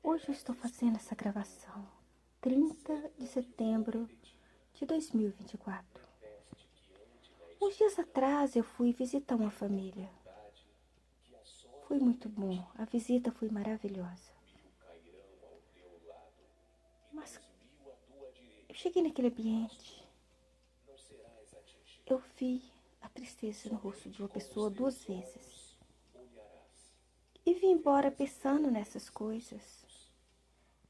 Hoje eu estou fazendo essa gravação, 30 de setembro de 2024. Uns dias atrás eu fui visitar uma família. Foi muito bom, a visita foi maravilhosa. Mas eu cheguei naquele ambiente, eu vi a tristeza no rosto de uma pessoa 2 vezes. E vim embora pensando nessas coisas.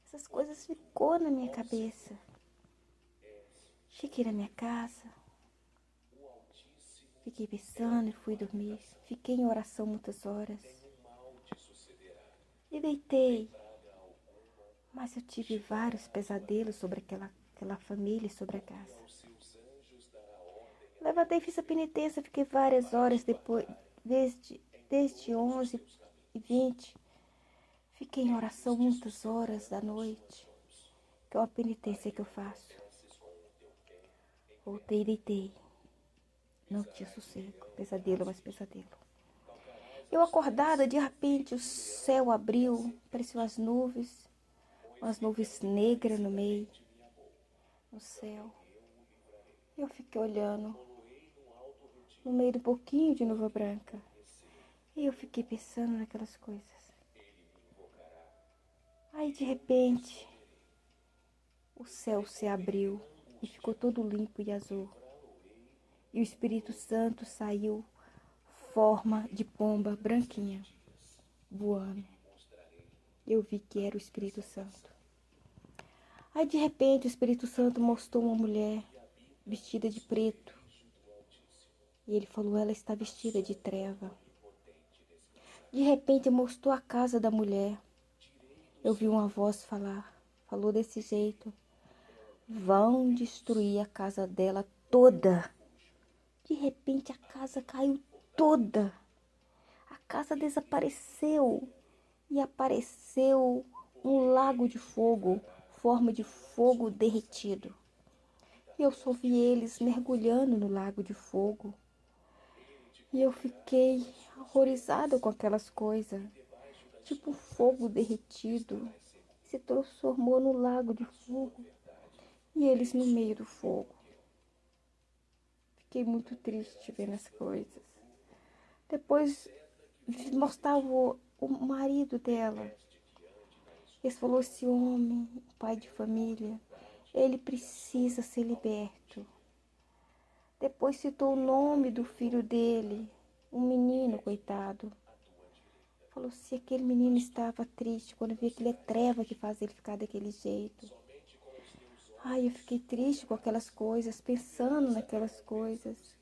Essas coisas ficou na minha cabeça. Cheguei na minha casa, fiquei pensando e fui dormir. Fiquei em oração muitas horas. E deitei. Mas eu tive vários pesadelos sobre aquela família e sobre a casa. Levantei e fiz a penitência, fiquei várias horas depois, desde 11h20. Fiquei em oração muitas horas da noite, que é uma penitência que eu faço. Voltei e deitei. Não tinha sossego, pesadelo, mas pesadelo. Eu acordada, de repente o céu abriu, apareciam umas nuvens negras no meio, no céu. Eu fiquei olhando no meio do pouquinho de nuvem branca. E eu fiquei pensando naquelas coisas. Aí de repente o céu se abriu e ficou todo limpo e azul. E o Espírito Santo saiu, forma de pomba branquinha, voando. Eu vi que era o Espírito Santo. Aí de repente o Espírito Santo mostrou uma mulher vestida de preto. E ele falou, ela está vestida de treva. De repente mostrou a casa da mulher. Eu vi uma voz falar, falou desse jeito. Vão destruir a casa dela toda. De repente a casa caiu toda. A casa desapareceu. E apareceu um lago de fogo, forma de fogo derretido. E eu só vi eles mergulhando no lago de fogo. E eu fiquei horrorizada com aquelas coisas. Tipo fogo derretido. Se transformou no lago de fogo. E eles no meio do fogo. Fiquei muito triste vendo as coisas. Depois mostrava o marido dela. Eles falou, esse homem, pai de família, ele precisa ser liberto. Depois citou o nome do filho dele, um menino, coitado. Falou se aquele menino estava triste quando viu aquele treva que faz ele ficar daquele jeito. Ai, eu fiquei triste com aquelas coisas, pensando naquelas coisas.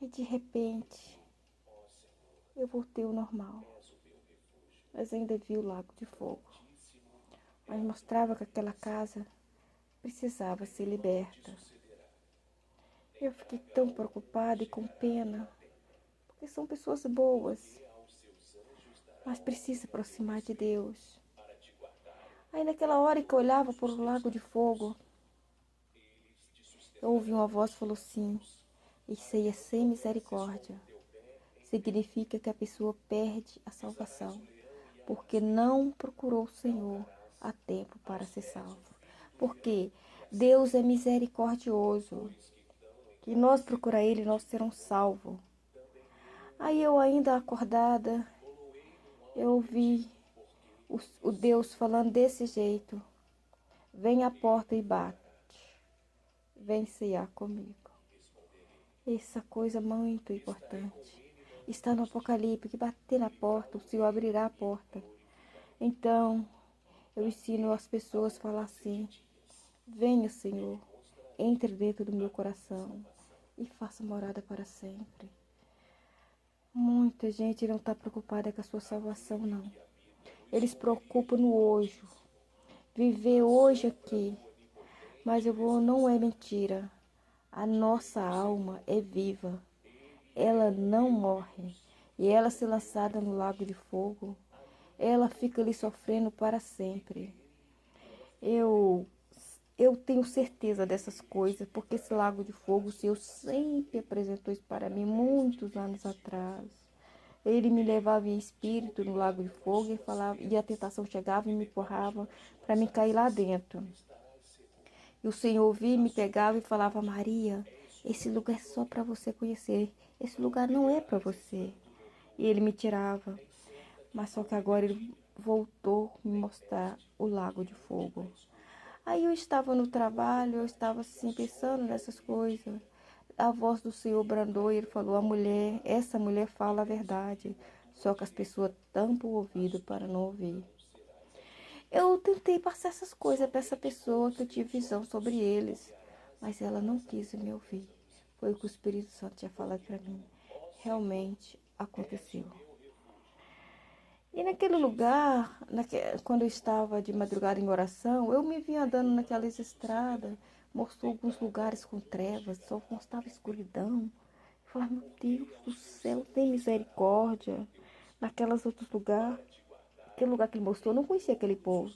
E de repente, eu voltei ao normal. Mas ainda vi o lago de fogo. Mas mostrava que aquela casa precisava ser liberta. Eu fiquei tão preocupada e com pena, porque são pessoas boas, mas precisa aproximar de Deus. Aí naquela hora que eu olhava para o lago de fogo, eu ouvi uma voz que falou assim, isso aí é sem misericórdia. Significa que a pessoa perde a salvação, porque não procurou o Senhor a tempo para ser salvo. Porque Deus é misericordioso, que nós procurar Ele, nós seremos salvos. Aí eu ainda acordada, eu ouvi o Deus falando desse jeito. Vem à porta e bate. Vem cear comigo. Essa coisa muito importante. Está no Apocalipse, que bater na porta, o Senhor abrirá a porta. Então, eu ensino as pessoas a falar assim, venha Senhor, entre dentro do meu coração e faça morada para sempre. Muita gente não está preocupada com a sua salvação, não. Eles se preocupam no hoje. Viver hoje aqui. Mas não é mentira. A nossa alma é viva. Ela não morre. E ela se lançada no lago de fogo, ela fica ali sofrendo para sempre. Eu tenho certeza dessas coisas, porque esse lago de fogo, o Senhor sempre apresentou isso para mim, muitos anos atrás. Ele me levava em espírito no lago de fogo e a tentação chegava e me empurrava para me cair lá dentro. E o Senhor via, me pegava e falava: Maria, esse lugar é só para você conhecer. Esse lugar não é para você. E ele me tirava. Mas só que agora ele voltou a me mostrar o lago de fogo. Aí eu estava no trabalho, eu estava assim pensando nessas coisas. A voz do Senhor brandou e ele falou: essa mulher fala a verdade. Só que as pessoas tampam o ouvido para não ouvir. Eu tentei passar essas coisas para essa pessoa que eu tive visão sobre eles, mas ela não quis me ouvir. Foi o que o Espírito Santo tinha falado para mim. Realmente aconteceu. E naquele lugar, quando eu estava de madrugada em oração, eu me vinha andando naquelas estradas, mostrou alguns lugares com trevas, só mostrava escuridão. Eu falava: meu Deus do céu, tem misericórdia. Naquelas outros lugares, aquele lugar que ele mostrou, eu não conhecia aquele povo,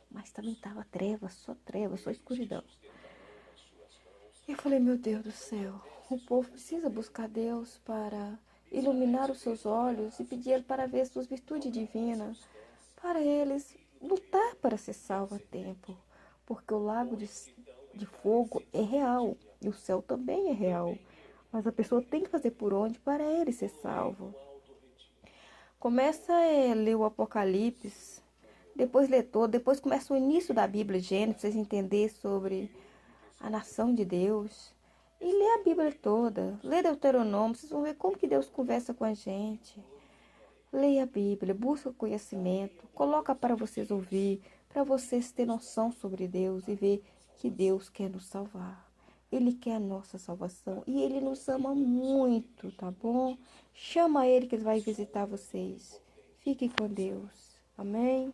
mas também estava trevas, só escuridão. Eu falei: meu Deus do céu, o povo precisa buscar Deus para iluminar os seus olhos e pedir para ver suas virtudes divinas, para eles lutar para ser salvo a tempo, porque o lago de fogo é real e o céu também é real, mas a pessoa tem que fazer por onde para ele ser salvo. Começa a ler o Apocalipse, depois lê todo, depois começa o início da Bíblia, Gênesis, para vocês entenderem sobre a nação de Deus. E lê a Bíblia toda, lê Deuteronômio, vocês vão ver como que Deus conversa com a gente. Leia a Bíblia, busca conhecimento, coloca para vocês ouvir, para vocês terem noção sobre Deus e ver que Deus quer nos salvar. Ele quer a nossa salvação e Ele nos ama muito, tá bom? Chama Ele que Ele vai visitar vocês. Fiquem com Deus. Amém?